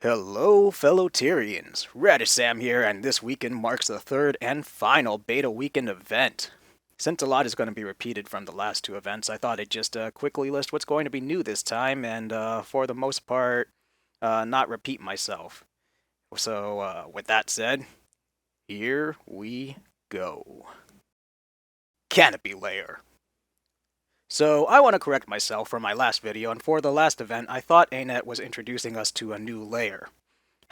Hello, fellow Tyrians. Radish Sam here, and this weekend marks the third and final beta weekend event. Since a lot is going to be repeated from the last two events, I thought I'd just quickly list what's going to be new this time, and for the most part, not repeat myself. So, with that said, here we go. Canopy Layer. So, I want to correct myself from my last video, and for the last event, I thought ANET was introducing us to a new layer.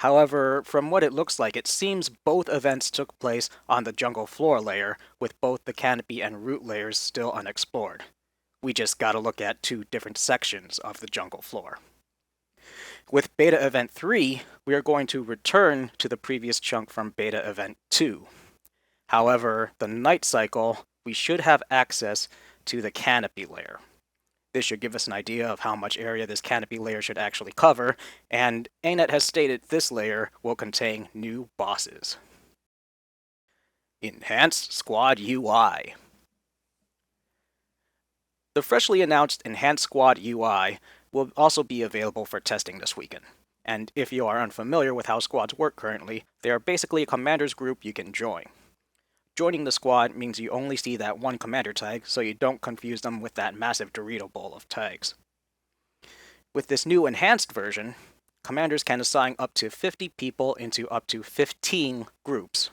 However, from what it looks like, it seems both events took place on the jungle floor layer, with both the canopy and root layers still unexplored. We just gotta look at two different sections of the jungle floor. With Beta Event 3, we are going to return to the previous chunk from Beta Event 2. However, the night cycle, we should have access to the canopy layer. This should give us an idea of how much area this canopy layer should actually cover, and ANET has stated this layer will contain new bosses. Enhanced Squad UI. The freshly announced Enhanced Squad UI will also be available for testing this weekend. And if you are unfamiliar with how squads work currently, they are basically a commander's group you can join. Joining the squad means you only see that one commander tag, so you don't confuse them with that massive Dorito bowl of tags. With this new enhanced version, commanders can assign up to 50 people into up to 15 groups.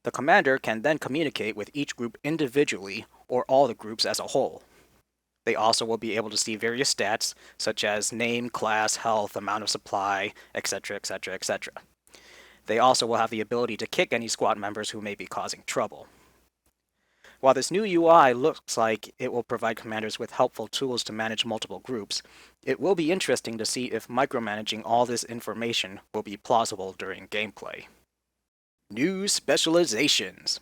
The commander can then communicate with each group individually or all the groups as a whole. They also will be able to see various stats, such as name, class, health, amount of supply, etc., etc., etc. They also will have the ability to kick any squad members who may be causing trouble. While this new UI looks like it will provide commanders with helpful tools to manage multiple groups, it will be interesting to see if micromanaging all this information will be plausible during gameplay. New Specializations.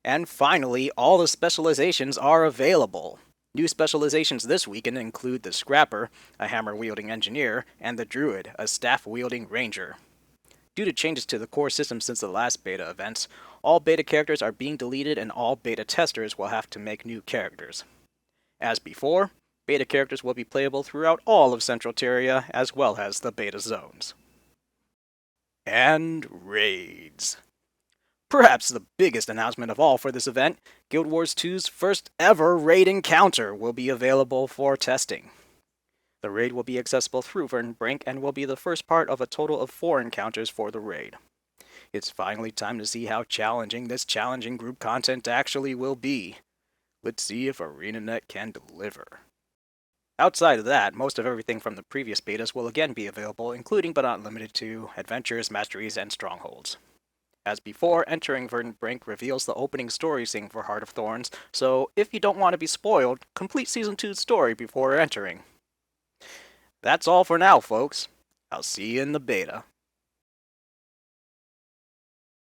And finally, all the specializations are available. New specializations this weekend include the Scrapper, a hammer-wielding engineer, and the Druid, a staff-wielding ranger. Due to changes to the core system since the last beta events, all beta characters are being deleted and all beta testers will have to make new characters. As before, beta characters will be playable throughout all of Central Tyria as well as the beta zones. And raids. Perhaps the biggest announcement of all for this event, Guild Wars 2's first ever raid encounter will be available for testing. The raid will be accessible through Verdant Brink and will be the first part of a total of 4 encounters for the raid. It's finally time to see how challenging this challenging group content actually will be. Let's see if ArenaNet can deliver. Outside of that, most of everything from the previous betas will again be available, including but not limited to adventures, masteries, and strongholds. As before, entering Verdant Brink reveals the opening story scene for Heart of Thorns, so if you don't want to be spoiled, complete Season 2's story before entering. That's all for now, folks. I'll see you in the beta.